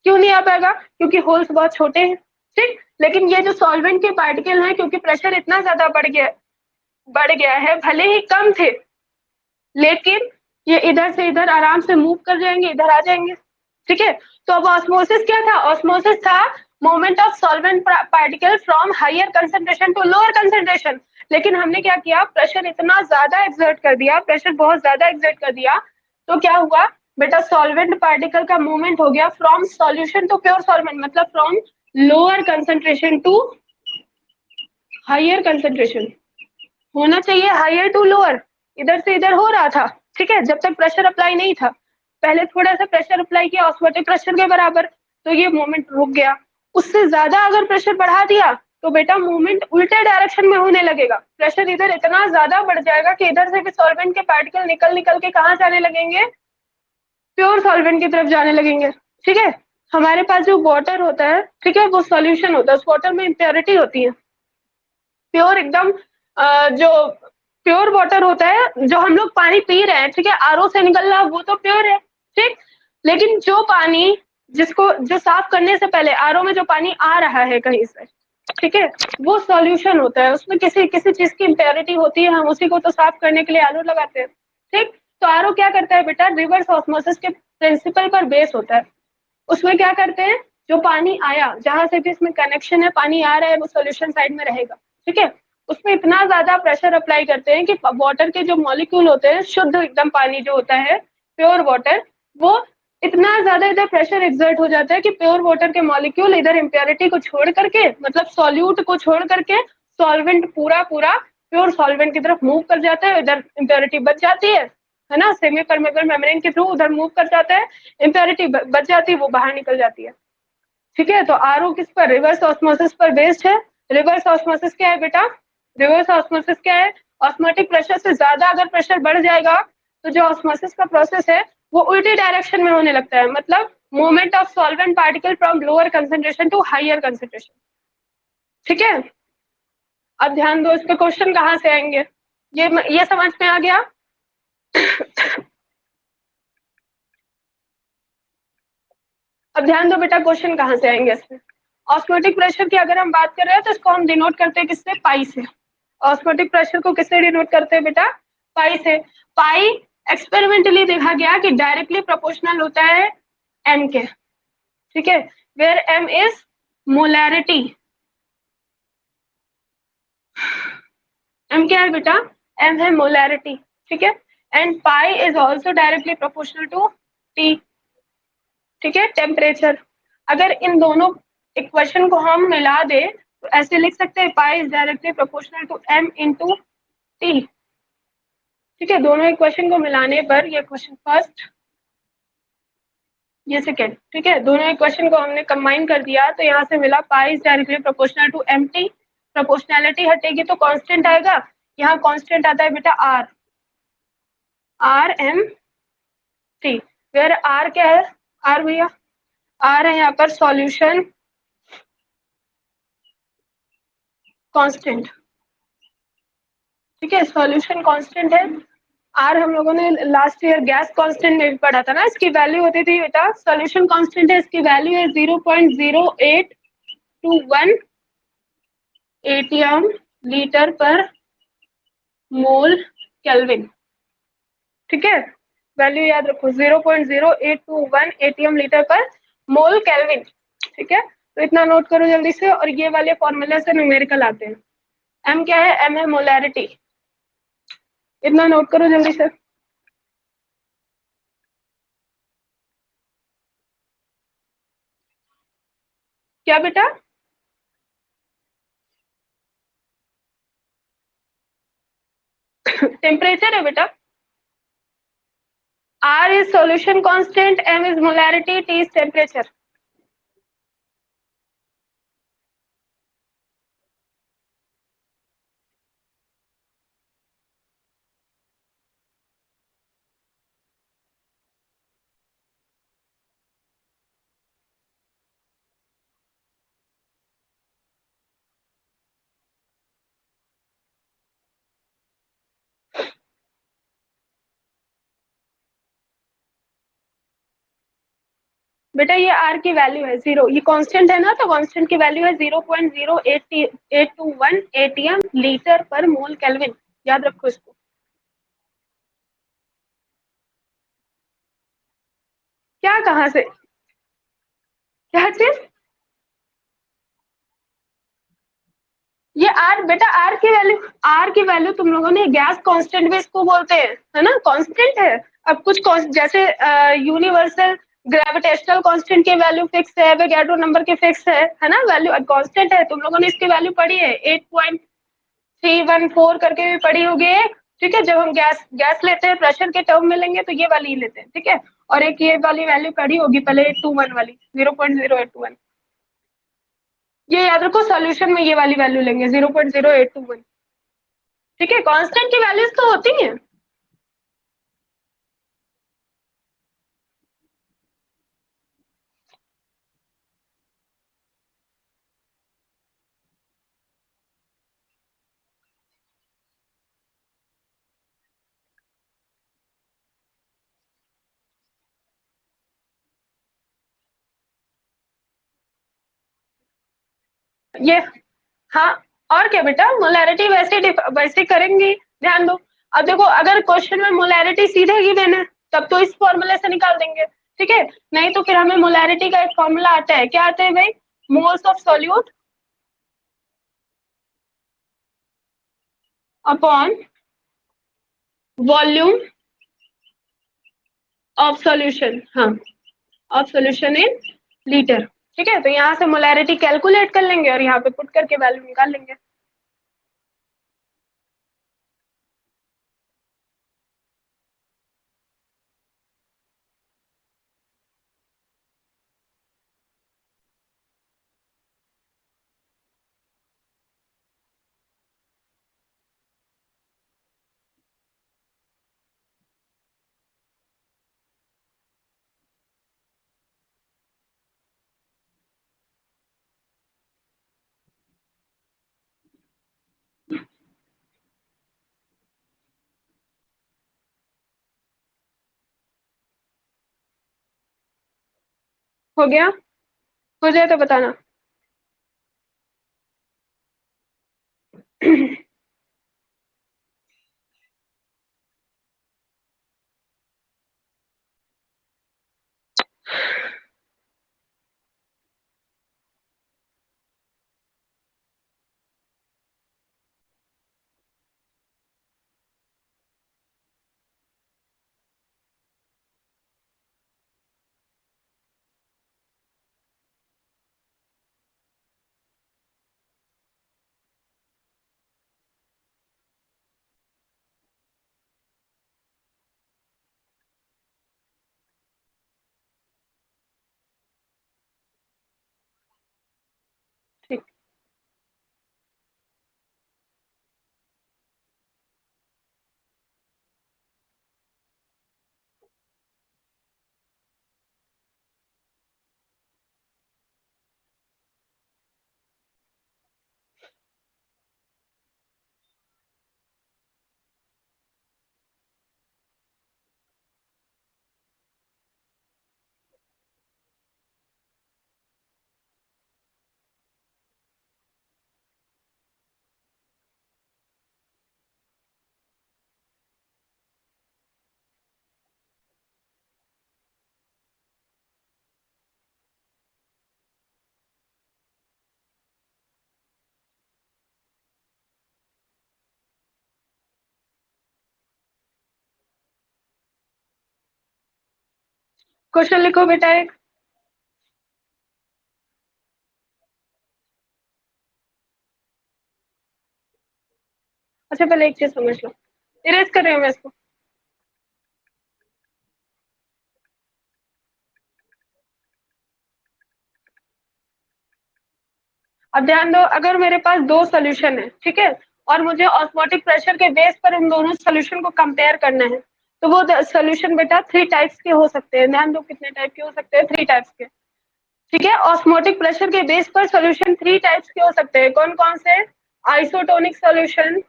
क्यों नहीं आ पाएगा, क्योंकि होल्स बहुत छोटे हैं। ठीक, लेकिन ये जो सॉल्वेंट के पार्टिकल हैं, क्योंकि प्रेशर इतना ज्यादा बढ़ गया है, भले ही कम थे लेकिन ये इधर से इधर आराम से मूव कर जाएंगे, इधर आ जाएंगे। ठीक है, तो अब ऑस्मोसिस क्या था, ऑस्मोसिस था movement of solvent particle from higher concentration to lower concentration. लेकिन हमने क्या किया, प्रेशर इतना ज्यादा एक्सर्ट कर दिया, प्रेशर बहुत ज्यादा एक्सर्ट कर दिया, तो क्या हुआ बेटा, सॉल्वेंट पार्टिकल का मूवमेंट हो गया from solution to pure solvent, मतलब from lower concentration to higher concentration. होना चाहिए हायर टू लोअर, इधर से इधर हो रहा था। ठीक है, जब तक प्रेशर अप्लाई नहीं था, पहले थोड़ा सा प्रेशर अप्लाई किया ऑस्मोटिक प्रेशर के बराबर, तो ये मूवमेंट रुक गया। उससे ज्यादा अगर प्रेशर बढ़ा दिया तो बेटा मूवमेंट उल्टे डायरेक्शन में होने लगेगा, प्रेशर इधर इतना ज्यादा बढ़ जाएगा कि इधर से भी सॉल्वेंट के पार्टिकल निकल निकल के कहाँ जाने लगेंगे, प्योर सॉल्वेंट की तरफ जाने लगेंगे। ठीक है, हमारे पास जो वाटर होता है, ठीक है, वो सॉल्यूशन होता है, उस वाटर में इम्प्योरिटी होती है, प्योर एकदम जो प्योर वाटर होता है, जो हम लोग पानी पी रहे हैं, ठीक है, आरओ से निकल रहा वो तो प्योर है। ठीक, लेकिन जो पानी जिसको जो साफ करने से पहले आरओ में जो पानी आ रहा है कहीं से, ठीक है, वो सॉल्यूशन होता है, उसमें किसी किसी चीज की इम्प्योरिटी होती है, हम उसी को तो साफ करने के लिए आरओ लगाते हैं। ठीक, तो आरओ क्या करता है बेटा, रिवर्स ऑस्मोसिस के प्रिंसिपल पर बेस होता है। उसमें क्या करते हैं, जो पानी आया, जहां से भी इसमें कनेक्शन है, पानी आ रहा है, वो सोल्यूशन साइड में रहेगा। ठीक है, उसमें इतना ज्यादा प्रेशर अप्लाई करते हैं कि वाटर के जो मॉलिक्यूल होते हैं, शुद्ध एकदम पानी जो होता है, प्योर वाटर, वो इतना ज्यादा इधर प्रेशर एक्सर्ट हो जाता है कि प्योर वाटर के मॉलिक्यूल इधर इम्प्योरिटी को छोड़ करके, मतलब सॉल्यूट को छोड़ करके, सॉल्वेंट पूरा पूरा प्योर सॉल्वेंट की तरफ मूव कर जाता है, इधर इम्प्योरिटी बच जाती है ना, सेमी परमेबल मेम्ब्रेन के थ्रू उधर मूव कर जाता है, इम्प्योरिटी बच जाती है, वो बाहर निकल जाती है। ठीक है, तो आरओ किस पर, रिवर्स ऑस्मोसिस पर बेस्ड है। रिवर्स ऑस्मोसिस क्या है बेटा, रिवर्स ऑस्मोसिस क्या है, ऑस्मोटिक प्रेशर से ज्यादा अगर प्रेशर बढ़ जाएगा तो जो ऑस्मोसिस का प्रोसेस है वो उल्टी डायरेक्शन में होने लगता है, मतलब movement of solvent particle from lower concentration to higher concentration. ठीक है, अब ध्यान दो, इसके क्वेश्चन कहाँ से आएंगे, ये समझ में आ गया। अब ध्यान दो बेटा, क्वेश्चन कहाँ से आएंगे इसमें। ऑस्मोटिक प्रेशर की अगर हम बात कर रहे हैं तो इसको हम डिनोट करते हैं किससे, पाई से। ऑस्मोटिक प्रेशर को किससे डिनोट करते हैं बेटा, पाई से। पाई एक्सपेरिमेंटली देखा गया कि डायरेक्टली प्रोपोर्शनल होता है एम के। ठीक है, where M is molarity, M क्या है बेटा, एम है मोलैरिटी। ठीक है, and pi is also directly proportional to T. ठीक है, टेम्परेचर। अगर इन दोनों इक्वेशन को हम मिला दे तो ऐसे लिख सकते हैं, pi is directly proportional to M into T. ठीक है, दोनों इक्वेशन को मिलाने पर ये क्वेश्चन फर्स्ट ये सेकेंड, ठीक है। दोनों इक्वेशन को हमने कंबाइन कर दिया तो यहाँ से मिला pi is directly proportional to M T. Proportionality हटेगी तो कांस्टेंट आएगा, यहाँ कांस्टेंट आता है बेटा R, R M T. Where R क्या है, आर भैया, आर है यहाँ पर सॉल्यूशन कांस्टेंट, ठीक है, सॉल्यूशन कांस्टेंट है। आर हम लोगों ने लास्ट ईयर गैस कांस्टेंट में भी पढ़ा था ना, इसकी वैल्यू होती थी बेटा, सॉल्यूशन कांस्टेंट है, इसकी वैल्यू है 0.0821 एटीएम लीटर पर मोल केल्विन, ठीक है। वैल्यू याद रखो 0.0821 एटीएम लीटर पर मोल केल्विन, ठीक है। तो इतना नोट करो जल्दी से, और ये वाले फॉर्मूले से न्यूमेरिकल आते हैं। एम क्या है, एम है मोलैरिटी, इतना नोट करो जल्दी से। क्या बेटा, टेम्परेचर है बेटा। R is solution constant, M is molarity, T is temperature. बेटा ये R की वैल्यू है 0, ये कांस्टेंट है ना, तो कांस्टेंट की वैल्यू है 0.0821 एटीएम लीटर पर मोल केल्विन, याद रखो इसको। क्या, कहाँ से, क्या चीज, ये आर बेटा, आर की वैल्यू, आर की वैल्यू तुम लोगों ने गैस कांस्टेंट भी इसको बोलते हैं, है ना, कांस्टेंट है। अब कुछ जैसे यूनिवर्सल ग्रेविटेशनल कांस्टेंट की वैल्यू फिक्स है, एवोगैड्रो नंबर की फिक्स है ना, वैल्यू कांस्टेंट है। तुम लोगों ने इसकी वैल्यू पढ़ी है 8.314 करके भी पढ़ी होगी एक, ठीक है। जब हम गैस गैस लेते हैं प्रेशर के टर्म में लेंगे तो ये वाली ही लेते हैं, ठीक है। और एक ये वाली वैल्यू पढ़ी होगी पहले 821 वाली, 0.0821, ये याद रखो। सॉल्यूशन में ये वाली वैल्यू लेंगे 0.0821, ठीक है। कांस्टेंट की वैल्यूज तो होती हैं। ये, हाँ, और क्या बेटा, मोलैरिटी वैसे वैसे करेंगे, ध्यान दो। अब देखो, अगर क्वेश्चन में मोलैरिटी सीधे गिवन है तब तो इस फॉर्मूले से निकाल देंगे, ठीक है। नहीं तो फिर हमें मोलैरिटी का एक फॉर्मूला आता है, क्या आता है भाई, moles of solute upon volume of solution, हाँ, ऑफ सॉल्यूशन इन लीटर, ठीक है। तो यहाँ से मोलैरिटी कैलकुलेट कर लेंगे और यहाँ पे पुट करके वैल्यू निकाल लेंगे। हो गया, हो जाए तो बताना। क्वेश्चन लिखो बेटा एक। अच्छा पहले एक चीज समझ लो, इरेज कर रही हूँ मैं इसको। अब ध्यान दो, अगर मेरे पास दो सोल्यूशन है, ठीक है, और मुझे ऑस्मोटिक प्रेशर के बेस पर उन दोनों सोल्यूशन को कंपेयर करना है, तो वो सोल्यूशन बेटा 3 टाइप्स के हो सकते हैं। ध्यान दो कितने टाइप के हो सकते हैं, 3 टाइप्स के, ठीक है। ऑस्मोटिक प्रेशर के बेस पर सोल्यूशन 3 टाइप्स के हो सकते हैं। कौन कौन से? आइसोटोनिक सोल्यूशन,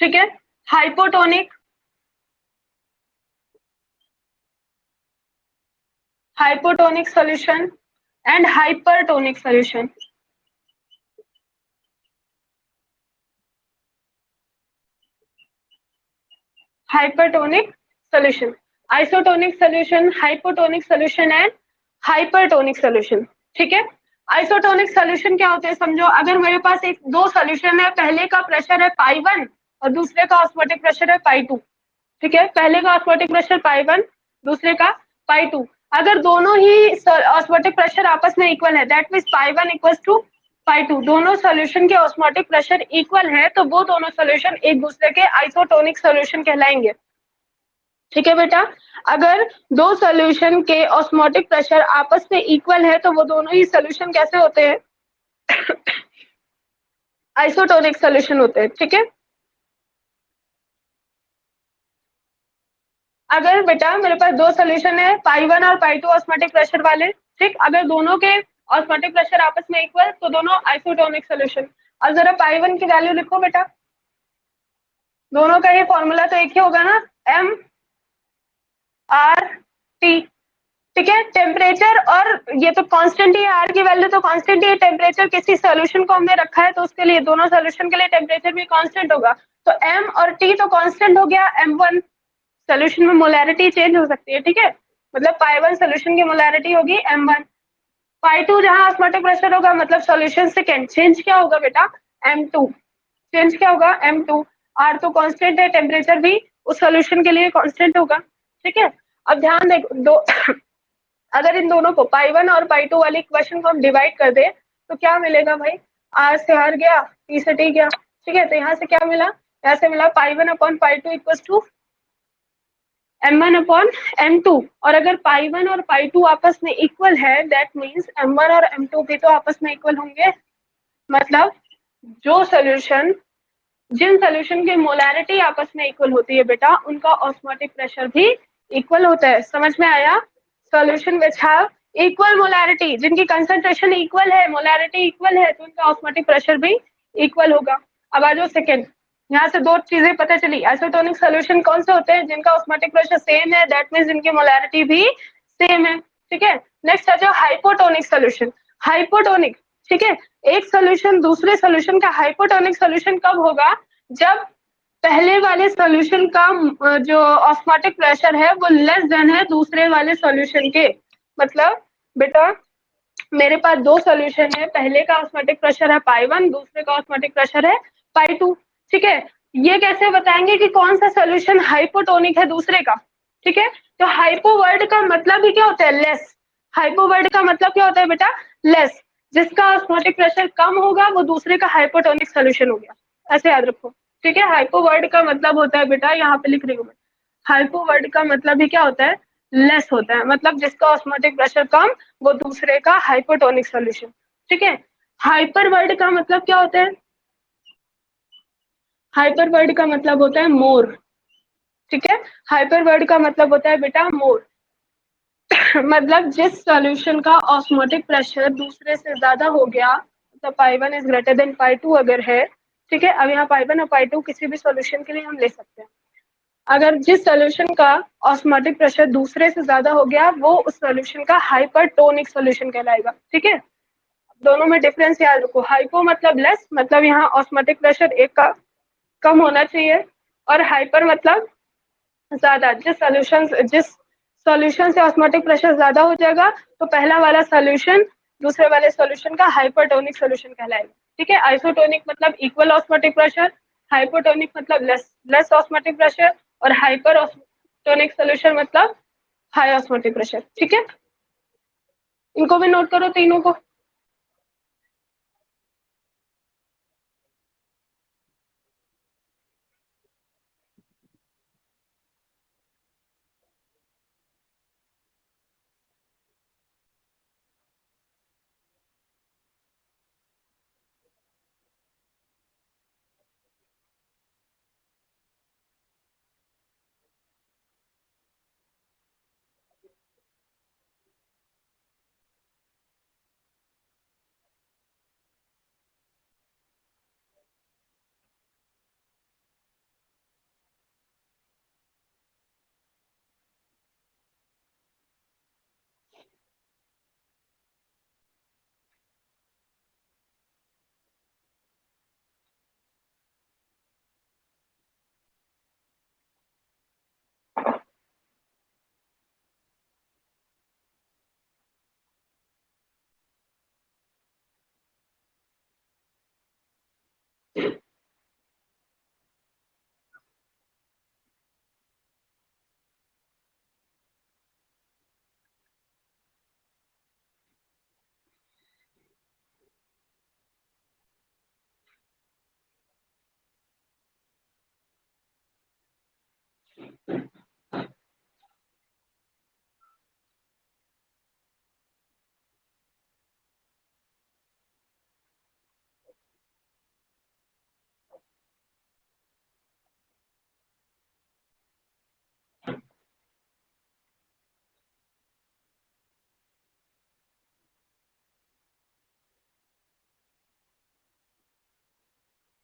ठीक है, hypotonic, hypotonic solution and hypertonic solution. Hypertonic solution, isotonic solution, hypotonic solution and hypertonic solution, ठीक है। आइसोटोनिक सोल्यूशन क्या होते हैं समझो, अगर मेरे पास एक दो सोल्यूशन है, पहले का प्रेशर है पाई 1 और दूसरे का ऑस्मोटिक प्रेशर है पाई 2, ठीक है, पहले का ऑस्मोटिक प्रेशर पाई 1, दूसरे का पाई 2। अगर दोनों ही ऑस्मोटिक प्रेशर आपस में इक्वल है, that means pi 1 equals to pi 2, दोनों सोल्यूशन के ऑस्मोटिक प्रेशर इक्वल है, तो वो दोनों सोल्यूशन एक दूसरे के आइसोटोनिक सोल्यूशन कहलाएंगे, ठीक है बेटा। अगर दो सोल्यूशन के ऑस्मोटिक प्रेशर आपस में इक्वल है, तो वो दोनों ही सोल्यूशन कैसे होते हैं? आइसोटोनिक सोल्यूशन होते हैं, ठीक है। अगर बेटा मेरे पास दो सोल्यूशन है, पाई 1 और पाई 2 ऑस्मोटिक प्रेशर वाले, ठीक, अगर दोनों के ऑस्मोटिक प्रेशर आपस में इक्वल, तो दोनों आइसोटोनिक सोल्यूशन। अब जरा पाई 1 की वैल्यू लिखो बेटा, दोनों का ये फॉर्मूला तो एक ही होगा ना, MRT, ठीक है। टेम्परेचर, और ये तो कांस्टेंट ही है, आर की वैल्यू तो कांस्टेंट ही है, टेम्परेचर किसी सॉल्यूशन को हमने रखा है तो उसके लिए दोनों सॉल्यूशन के लिए टेम्परेचर भी कांस्टेंट होगा, तो एम और टी तो कांस्टेंट हो गया। M1 सॉल्यूशन में मोलैरिटी चेंज हो सकती है, ठीक है, मतलब पाई 1 सॉल्यूशन की मोलैरिटी होगी M1, पाई 2 जहां ऑस्मोटिक प्रेशर होगा, मतलब सॉल्यूशन सेकेंड चेंज क्या होगा बेटा, M2, चेंज क्या होगा, M2। आर तो कांस्टेंट है, टेम्परेचर भी उस सॉल्यूशन के लिए कांस्टेंट होगा, ठीक है। अब ध्यान देखो दो अगर इन दोनों को पाई 1 और पाई 2 वाली इक्वेशन को हम डिवाइड कर दे, तो क्या मिलेगा भाई, आर से आर गया, टी से टी गया, ठीक है, तो यहाँ से क्या मिला, यहाँ से मिला pi 1 upon pi 2 equals to M1 upon M2, और अगर पाई 1 और पाई 2 आपस में इक्वल है, दैट मीन्स M1 और M2 भी तो आपस में इक्वल होंगे, मतलब जो सोल्यूशन, जिन सोल्यूशन की मोलैरिटी आपस में इक्वल होती है बेटा, उनका ऑस्मोटिक प्रेशर भी इक्वल होता है। समझ में आया? Solution which have equal molarity, जिनकी कंसंट्रेशन इक्वल है, मोलैरिटी इक्वल है, तो उनका ऑस्मोटिक प्रेशर भी इक्वल होगा। अब आ जाओ सेकेंड, यहाँ से दो चीजें पता चली, आइसोटोनिक सॉल्यूशन कौन से होते हैं, जिनका ऑस्मोटिक प्रेशर सेम है, दैट मीन्स जिनकी मोलैरिटी भी सेम है, ठीक है। नेक्स्ट आ जाओ हाइपोटोनिक सॉल्यूशन, हाइपोटोनिक, ठीक है, एक सोल्यूशन दूसरे सोल्यूशन का हाइपोटोनिक सोल्यूशन कब होगा, जब पहले वाले सोल्यूशन का जो ऑस्मोटिक प्रेशर है वो लेस देन है दूसरे वाले सोल्यूशन के। मतलब बेटा मेरे पास दो सोल्यूशन है, पहले का ऑस्मोटिक प्रेशर है पाई 1, दूसरे का ऑस्मोटिक प्रेशर है पाई 2, ठीक है। ये कैसे बताएंगे कि कौन सा सोल्यूशन हाइपोटोनिक है दूसरे का, ठीक है। तो हाइपो वर्ड का मतलब ही क्या होता है, लेस। हाइपो वर्ड का मतलब क्या होता है बेटा, लेस, जिसका ऑस्मोटिक प्रेशर कम होगा वो दूसरे का हाइपोटोनिक सोल्यूशन हो गया, ऐसे याद रखो, ठीक है। हाइपो वर्ड का मतलब होता है बेटा, यहाँ पे लिख रही हूँ मैं, हाइपो वर्ड का मतलब ही क्या होता है, लेस होता है, मतलब जिसका ऑस्मोटिक प्रेशर कम वो दूसरे का हाइपोटोनिक सोल्यूशन, ठीक है। हाइपर वर्ड का मतलब क्या होता है, हाइपर वर्ड का मतलब होता है मोर, ठीक है। हाइपर वर्ड का मतलब होता है बेटा मोर मतलब जिस सॉल्यूशन का ऑस्मोटिक प्रेशर दूसरे से ज्यादा हो गया, मतलब पाई 1 इज ग्रेटर देन पाई 2 अगर है, ठीक है। अब यहाँ पाई 1 और पाई 2 किसी भी सॉल्यूशन के लिए हम ले सकते हैं, अगर जिस सॉल्यूशन का ऑस्मोटिक प्रेशर दूसरे से ज्यादा हो गया, वो उस सॉल्यूशन का हाइपरटोनिक सॉल्यूशन कहलाएगा, ठीक है। दोनों में डिफरेंस याद रखो, हाइपो मतलब लेस, मतलब यहाँ ऑस्मोटिक प्रेशर एक का कम होना चाहिए, और हाइपर मतलब ज्यादा, जिस सॉल्यूशन से ऑस्मोटिक प्रेशर ज्यादा हो जाएगा, तो पहला वाला सॉल्यूशन दूसरे वाले सॉल्यूशन का हाइपरटोनिक सॉल्यूशन कहलाएगा, ठीक है, आइसोटोनिक मतलब इक्वल ऑस्मोटिक प्रेशर, हाइपोटोनिक मतलब लेस लेस ऑस्मोटिक प्रेशर, और हाइपर ऑस्मोटोनिक सोल्यूशन मतलब हाई ऑस्मोटिक प्रेशर। ठीक है, इनको भी नोट करो तीनों को।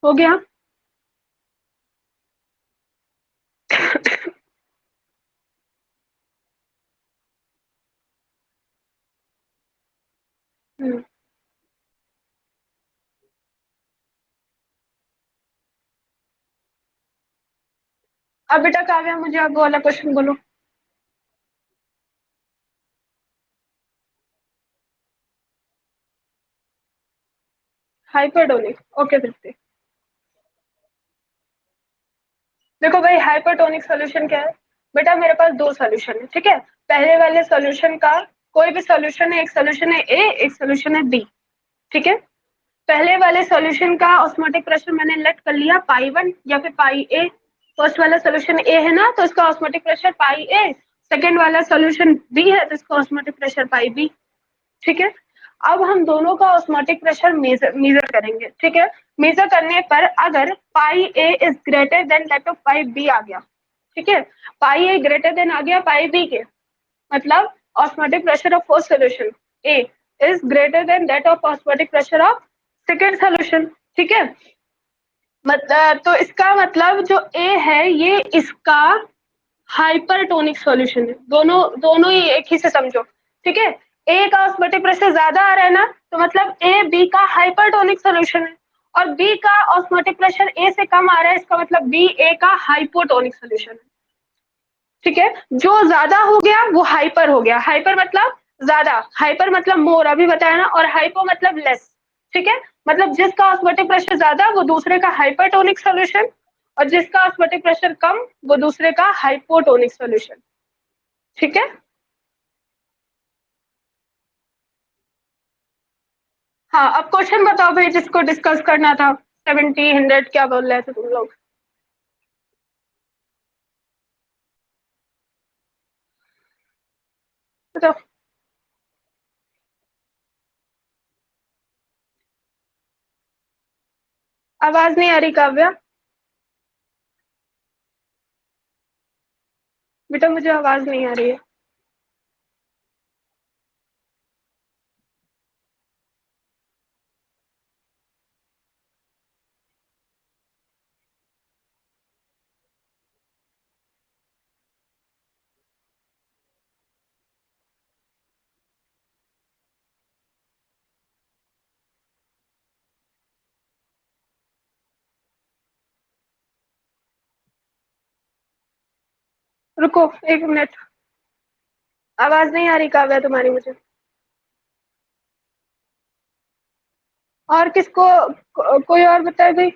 हो गया। हम्म, अब बेटा काव्या मुझे अब वाला क्वेश्चन बोलो। हाइपरटोनिक, ओके तृप्ति। देखो भाई, हाइपरटोनिक सोल्यूशन क्या है? बेटा मेरे पास दो सोल्यूशन है, ठीक है। पहले वाले सोल्यूशन का कोई भी सोल्यूशन है, एक सोल्यूशन है ए, एक सोल्यूशन है बी, ठीक है। पहले वाले सॉल्यूशन का ऑस्मोटिक प्रेशर मैंने लेट कर लिया पाई वन या फिर पाई ए। फर्स्ट वाला सॉल्यूशन ए है ना, तो इसका ऑस्मोटिक प्रेशर पाई ए। सेकेंड वाला सॉल्यूशन बी है, तो इसका ऑस्मोटिक प्रेशर पाई बी। ठीक है। अब हम दोनों का ऑस्मोटिक प्रेशर मेजर करेंगे, ठीक है। मेजर करने पर अगर pi A is greater than that of pi B आ गया, ठीक है, पाई ए ग्रेटर देन आ गया पाई बी के, मतलब osmotic pressure of first solution A is greater than that of osmotic pressure of second solution, ठीक है। तो इसका मतलब जो ए है ये इसका हाइपरटोनिक सॉल्यूशन है। दोनों दोनों ही एक ही से समझो, ठीक है। ए का ऑस्मोटिक प्रेशर ज्यादा आ रहा है ना, तो मतलब ए बी का हाइपरटोनिक सॉल्यूशन है, और बी का ऑस्मोटिक प्रेशर ए से कम आ रहा है, इसका मतलब बी ए का हाइपोटोनिक सॉल्यूशन है। ठीक है, जो ज्यादा हो गया वो हाइपर हो गया। हाइपर मतलब ज्यादा, हाइपर मतलब मोर, अभी बताया ना, और हाइपो मतलब लेस। ठीक है, मतलब जिसका ऑस्मोटिक प्रेशर ज्यादा वो दूसरे का हाइपरटोनिक सॉल्यूशन, और जिसका ऑस्मोटिक प्रेशर कम वो दूसरे का हाइपोटोनिक सॉल्यूशन। ठीक है। हाँ, अब क्वेश्चन बताओ भाई, जिसको डिस्कस करना था। 70, 100 क्या बोल रहे थे तुम लोग? तो आवाज नहीं आ रही काव्या? बेटा मुझे आवाज नहीं आ रही है। रुको 1 मिनट, आवाज नहीं आ रही काव्या तुम्हारी मुझे। और किसको कोई और बताए भाई।